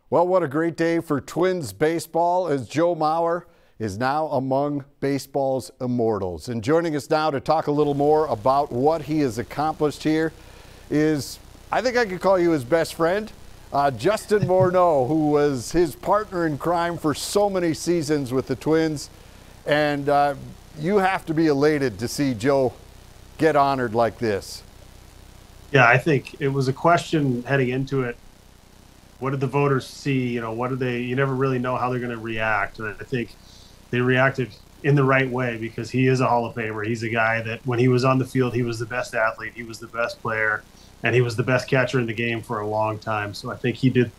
Well, what a great day for Twins baseball as Joe Mauer is now among baseball's immortals. And joining us now to talk a little more about what he has accomplished here is, I think I could call you his best friend, Justin Morneau, who was his partner in crime for so many seasons with the Twins. And you have to be elated to see Joe get honored like this. Yeah, I think it was a question heading into it. What did the voters see? What do they? You never really know how they're going to react. And I think they reacted in the right way because he is a Hall of Famer. He's a guy that when he was on the field, he was the best athlete, he was the best player, and he was the best catcher in the game for a long time. So I think he did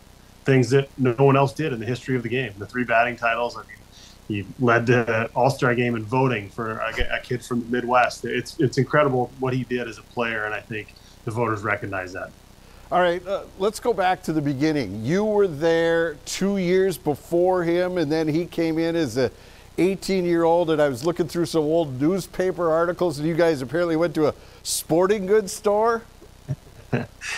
things that no one else did in the history of the game. The 3 batting titles. I mean, he led the All-Star game in voting for a kid from the Midwest. It's incredible what he did as a player, and I think the voters recognize that. All right, let's go back to the beginning. You were there 2 years before him, and then he came in as a 18-year-old, and I was looking through some old newspaper articles, and you guys apparently went to a sporting goods store?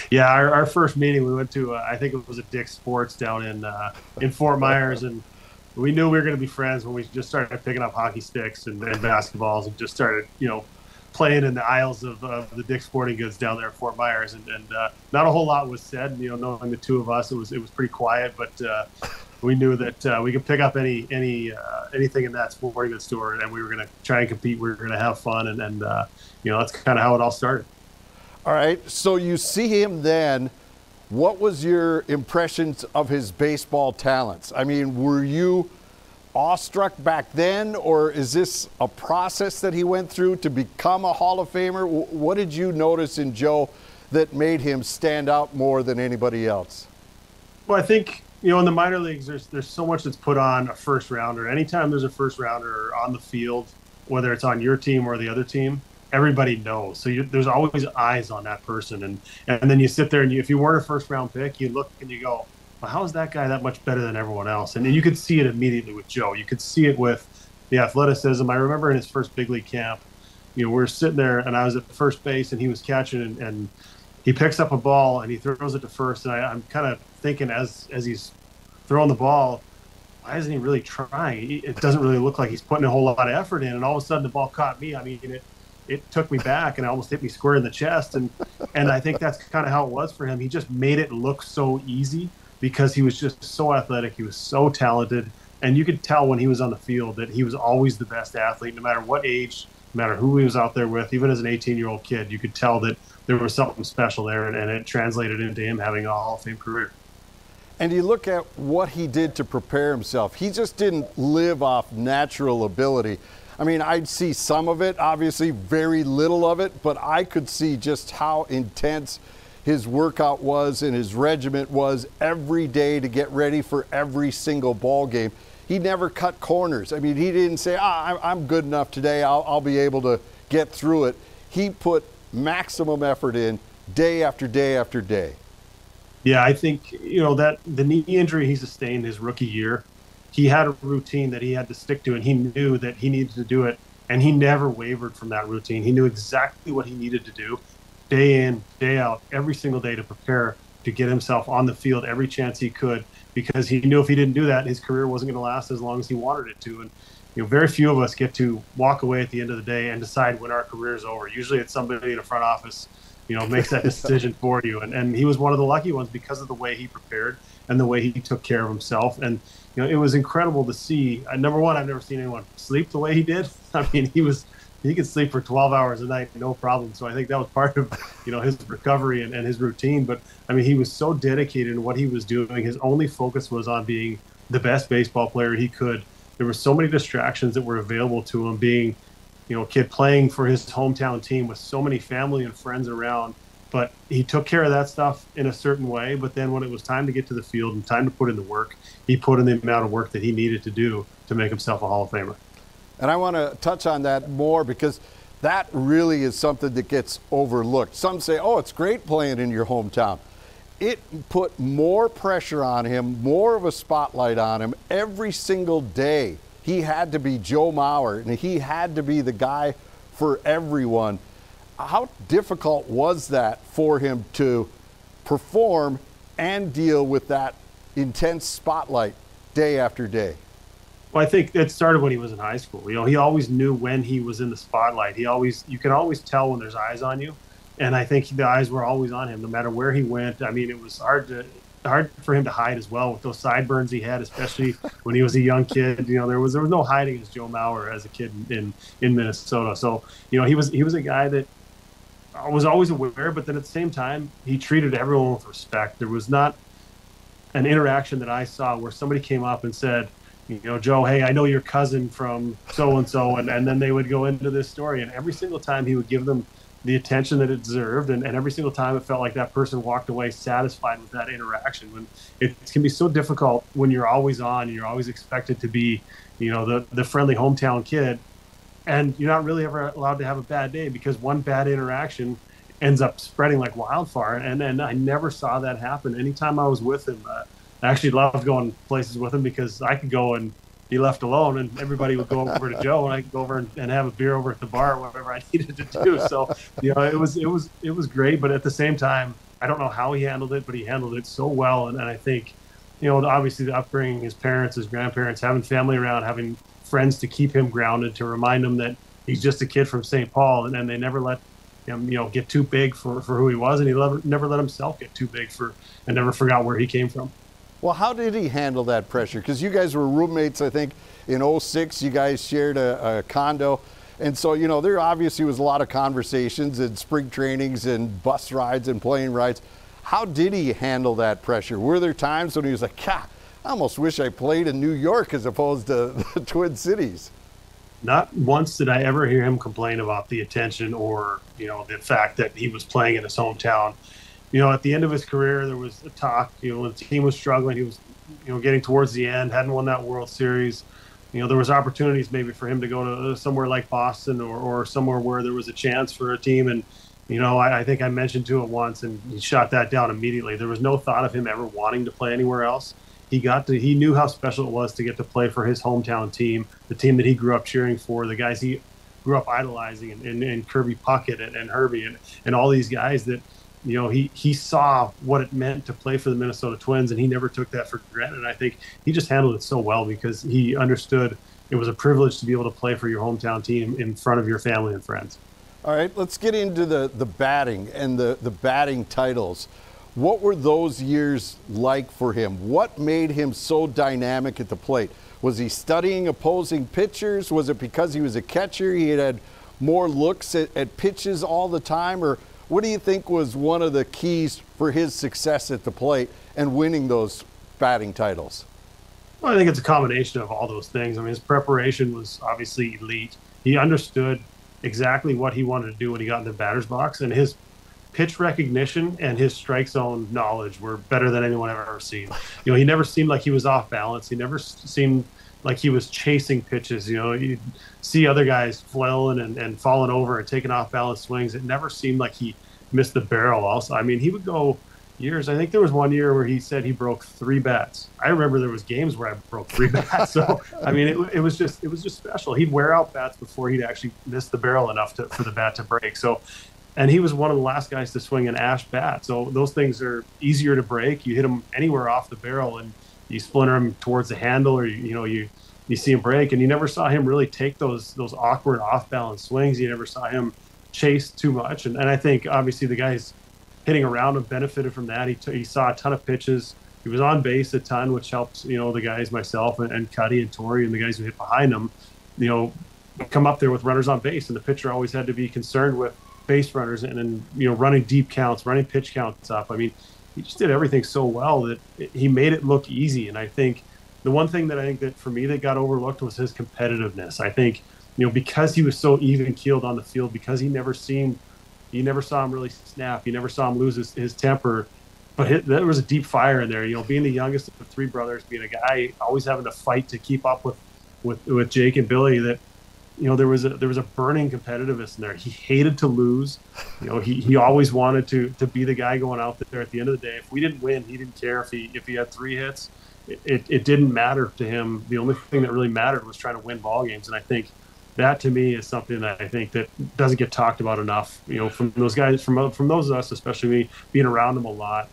Yeah, our first meeting, we went to, I think it was a Dick's Sports down in Fort Myers, and we knew we were going to be friends when we just started picking up hockey sticks and basketballs and just started, playing in the aisles of the Dick's Sporting Goods down there at Fort Myers, and not a whole lot was said. Knowing the two of us, it was pretty quiet, but we knew that we could pick up anything in that sporting goods store, and we were going to try and compete. We were going to have fun, and that's kind of how it all started. All right, so you see him then. What was your impressions of his baseball talents? I mean, were you awestruck back then, or is this a process that he went through to become a Hall of Famer? What did you notice in Joe that made him stand out more than anybody else? Well, I think, in the minor leagues, there's so much that's put on a first rounder. Anytime there's a first rounder on the field, whether it's on your team or the other team, everybody knows. So there's always eyes on that person. And then you sit there and if you weren't a first round pick, you look and you go, well, how is that guy that much better than everyone else? And you could see it immediately with Joe. You could see it with the athleticism. I remember in his first big league camp, we were sitting there and I was at first base and he was catching and he picks up a ball and he throws it to first. And I'm kind of thinking as he's throwing the ball, why isn't he really trying? It doesn't really look like he's putting a whole lot of effort in. And all of a sudden the ball caught me. I mean, it took me back and it almost hit me square in the chest. And I think that's kind of how it was for him. He just made it look so easy, because he was just so athletic, he was so talented, and you could tell when he was on the field that he was always the best athlete, no matter what age, no matter who he was out there with. Even as an 18-year-old kid, you could tell that there was something special there, and it translated into him having a Hall of Fame career. And you look at what he did to prepare himself. He just didn't live off natural ability. I mean, I'd see some of it, obviously very little of it, but I could see just how intense his workout was and his regiment was every day to get ready for every single ball game. He never cut corners. I mean, he didn't say, I'm good enough today, I'll be able to get through it. He put maximum effort in day after day after day. Yeah, I think, that the knee injury he sustained his rookie year, he had a routine that he had to stick to, and he knew that he needed to do it, and he never wavered from that routine. He knew exactly what he needed to do, day in, day out, every single day, to prepare to get himself on the field every chance he could, because he knew if he didn't do that, his career wasn't going to last as long as he wanted it to. And very few of us get to walk away at the end of the day and decide when our career is over. Usually it's somebody in the front office, makes that decision for you. And he was one of the lucky ones because of the way he prepared and the way he took care of himself. And it was incredible to see. Number one, I've never seen anyone sleep the way he did. I mean, he could sleep for 12 hours a night, no problem. So I think that was part of, his recovery and his routine. But I mean, he was so dedicated in what he was doing. His only focus was on being the best baseball player he could. There were so many distractions that were available to him, being, a kid playing for his hometown team with so many family and friends around. But he took care of that stuff in a certain way. But then when it was time to get to the field and time to put in the work, he put in the amount of work that he needed to do to make himself a Hall of Famer. And I want to touch on that more because that really is something that gets overlooked. Some say, oh, it's great playing in your hometown. It put more pressure on him, more of a spotlight on him every single day. He had to be Joe Mauer, and he had to be the guy for everyone. How difficult was that for him to perform and deal with that intense spotlight day after day? Well, I think it started when he was in high school. He always knew when he was in the spotlight. You can always tell when there's eyes on you. And I think the eyes were always on him, no matter where he went. I mean, it was hard for him to hide as well with those sideburns he had, especially when he was a young kid. There was no hiding as Joe Mauer as a kid in Minnesota. So, he was a guy that was always aware, but then at the same time, he treated everyone with respect. There was not an interaction that I saw where somebody came up and said, Joe, hey, I know your cousin from so-and-so, and then they would go into this story. And every single time he would give them the attention that it deserved. And every single time it felt like that person walked away satisfied with that interaction. When it can be so difficult when you're always on, and you're always expected to be, the friendly hometown kid. And you're not really ever allowed to have a bad day, because one bad interaction ends up spreading like wildfire. And I never saw that happen. Anytime I was with him, I actually loved going places with him, because I could go and be left alone, and everybody would go over to Joe, and I could go over and have a beer over at the bar, whatever I needed to do. So, it was great. But at the same time, I don't know how he handled it, but he handled it so well. And I think, obviously the upbringing, his parents, his grandparents, having family around, having friends to keep him grounded, to remind him that he's just a kid from St. Paul, and they never let him, get too big for who he was, and he never let himself get too big and never forgot where he came from. Well, how did he handle that pressure? Because you guys were roommates, I think, in '06. You guys shared a condo. And so, there obviously was a lot of conversations and spring trainings and bus rides and plane rides. How did he handle that pressure? Were there times when he was like, I almost wish I played in New York as opposed to the Twin Cities? Not once did I ever hear him complain about the attention or, the fact that he was playing in his hometown. At the end of his career, there was a talk, when the team was struggling, he was, getting towards the end, hadn't won that World Series. There was opportunities maybe for him to go to somewhere like Boston or somewhere where there was a chance for a team. And, I think I mentioned to it once, and he shot that down immediately. There was no thought of him ever wanting to play anywhere else. He knew how special it was to get to play for his hometown team, the team that he grew up cheering for, the guys he grew up idolizing, and Kirby Puckett and Herbie and all these guys that, he saw what it meant to play for the Minnesota Twins, and he never took that for granted. And I think he just handled it so well, because he understood it was a privilege to be able to play for your hometown team in front of your family and friends. All right, let's get into the batting and the batting titles. What were those years like for him? What made him so dynamic at the plate? Was he studying opposing pitchers? Was it because he was a catcher, he had more looks at pitches all the time? Or what do you think was one of the keys for his success at the plate and winning those batting titles? Well, I think it's a combination of all those things. I mean, his preparation was obviously elite. He understood exactly what he wanted to do when he got in the batter's box, and his pitch recognition and his strike zone knowledge were better than anyone I've ever seen. He never seemed like he was off balance. He never seemed like he was chasing pitches. You'd see other guys flailing and falling over and taking off balance swings. It never seemed like he missed the barrel also. I mean, he would go years. I think there was one year where he said he broke 3 bats. I remember there was games where I broke 3 bats. So, I mean, it was just special. He'd wear out bats before he'd actually miss the barrel enough for the bat to break. So, and he was one of the last guys to swing an ash bat. So those things are easier to break. You hit them anywhere off the barrel and you splinter them towards the handle, or you see him break. And you never saw him really take those awkward off-balance swings. You never saw him chase too much. And I think obviously the guys hitting around him benefited from that. He saw a ton of pitches. He was on base a ton, which helps, the guys, myself and Cuddy and Torrey and the guys who hit behind him, come up there with runners on base. And the pitcher always had to be concerned with base runners and running deep counts, running pitch counts up. I mean, he just did everything so well that he made it look easy. And I think the one thing that for me that got overlooked was his competitiveness. I think, because he was so even keeled on the field, because you never saw him really snap. You never saw him lose his temper. But there was a deep fire in there. Being the youngest of 3 brothers, being a guy always having to fight to keep up with Jake and Billy, that there was a burning competitiveness in there. He hated to lose. He always wanted to be the guy going out there at the end of the day. If we didn't win, he didn't care if he had 3 hits. It didn't matter to him. The only thing that really mattered was trying to win ball games. And I think that to me is something that I think that doesn't get talked about enough. From those guys, from those of us, especially me, being around them a lot.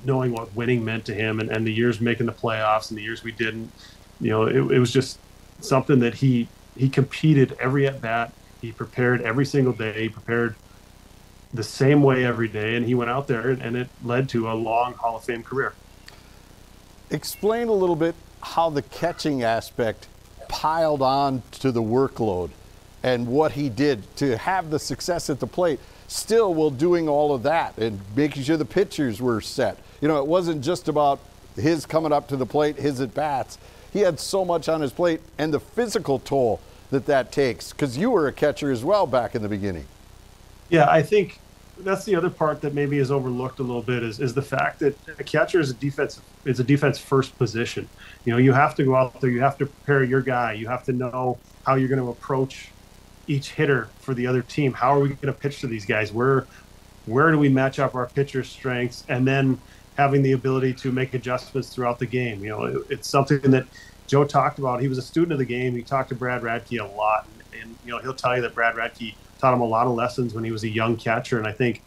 knowing what winning meant to him, and the years making the playoffs and the years we didn't. It was just something that he competed every at bat. He prepared every single day. He prepared the same way every day, and he went out there, and it led to a long Hall of Fame career. Explain a little bit how the catching aspect piled on to the workload and what he did to have the success at the plate, still while doing all of that and making sure the pitchers were set. It wasn't just about his coming up to the plate, his at-bats. He had so much on his plate, and the physical toll that takes, because you were a catcher as well back in the beginning. Yeah, I think that's the other part that maybe is overlooked a little bit is the fact that a catcher is a defense first position. You have to go out there, you have to prepare your guy, you have to know how you're going to approach each hitter for the other team. How are we going to pitch to these guys? Where do we match up our pitcher strengths, and then having the ability to make adjustments throughout the game. It's something that Joe talked about. He was a student of the game. He talked to Brad Radke a lot, and he'll tell you that Brad Radke taught him a lot of lessons when he was a young catcher. And I think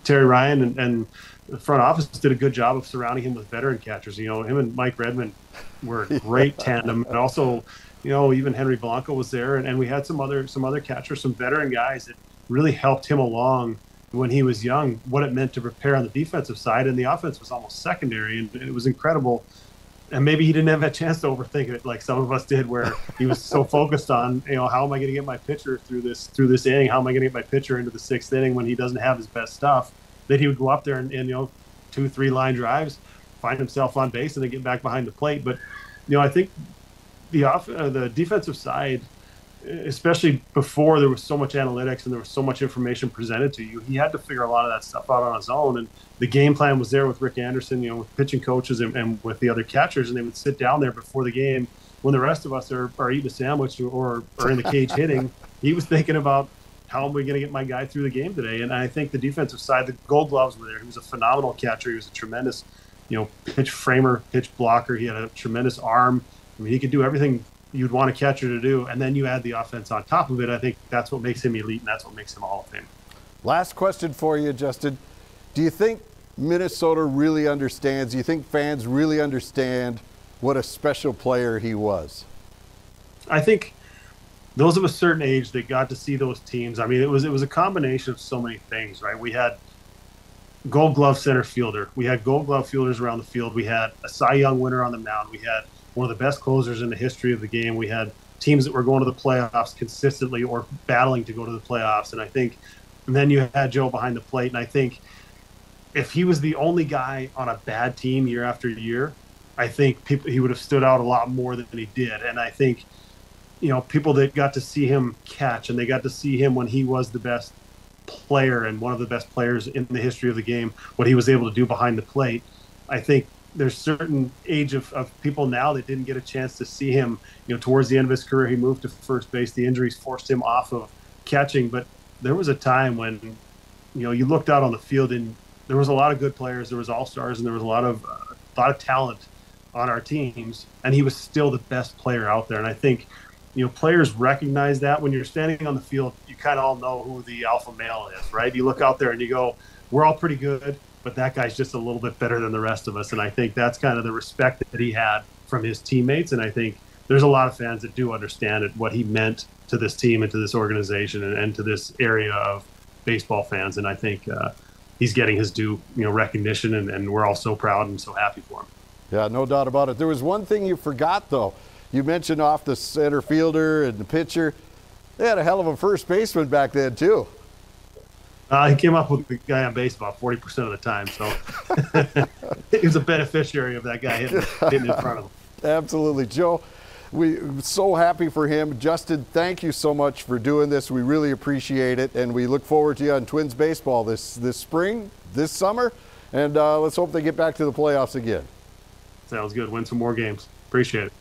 Terry Ryan and the front office did a good job of surrounding him with veteran catchers. Him and Mike Redmond were a great tandem, and also even Henry Blanco was there, and we had some other catchers, some veteran guys that really helped him along when he was young, what it meant to prepare on the defensive side, and the offense was almost secondary, and it was incredible. And maybe he didn't have that chance to overthink it like some of us did, where he was so focused on, how am I going to get my pitcher through this inning? How am I going to get my pitcher into the sixth inning when he doesn't have his best stuff? That he would go up there and 2-3 line drives, find himself on base, and then get back behind the plate. But I think the defensive side, especially before there was so much analytics and there was so much information presented to you, he had to figure a lot of that stuff out on his own. And the game plan was there with Rick Anderson, with pitching coaches and with the other catchers, and they would sit down there before the game when the rest of us are eating a sandwich or in the cage hitting. He was thinking about, how am we going to get my guy through the game today? And I think the defensive side, the Gold Gloves were there. He was a phenomenal catcher. He was a tremendous, pitch framer, pitch blocker. He had a tremendous arm. I mean, he could do everything you'd want a catcher to do, and then you add the offense on top of it. I think that's what makes him elite, and that's what makes him Hall of Fame. Last question for you, Justin. Do you think Minnesota really understands, do you think fans really understand what a special player he was? I think those of a certain age that got to see those teams, I mean, it was a combination of so many things, right? We had Gold Glove center fielder. We had Gold Glove fielders around the field. We had a Cy Young winner on the mound. We had one of the best closers in the history of the game. We had teams that were going to the playoffs consistently or battling to go to the playoffs. And then you had Joe behind the plate. And I think if he was the only guy on a bad team year after year, I think he would have stood out a lot more than he did. And I think, people that got to see him catch, and they got to see him when he was the best player and one of the best players in the history of the game, what he was able to do behind the plate. I think there's certain age of people now that didn't get a chance to see him. Towards the end of his career, he moved to first base. The injuries forced him off of catching, but there was a time when, you looked out on the field and there was a lot of good players. There was all-stars, and there was a lot of talent on our teams, and he was still the best player out there. And I think, players recognize that when you're standing on the field, you kind of all know who the alpha male is, right? You look out there and you go, we're all pretty good, but that guy's just a little bit better than the rest of us. And I think that's kind of the respect that he had from his teammates. And I think there's a lot of fans that do understand what he meant to this team and to this organization and to this area of baseball fans. And I think he's getting his due, recognition, and we're all so proud and so happy for him. Yeah, no doubt about it. There was one thing you forgot, though. You mentioned off the center fielder and the pitcher. They had a hell of a first baseman back then, too. He came up with the guy on base about 40% of the time, so he was a beneficiary of that guy hitting in front of him. Absolutely. Joe, we're so happy for him. Justin, thank you so much for doing this. We really appreciate it, and we look forward to you on Twins baseball this spring, this summer, and let's hope they get back to the playoffs again. Sounds good. Win some more games. Appreciate it.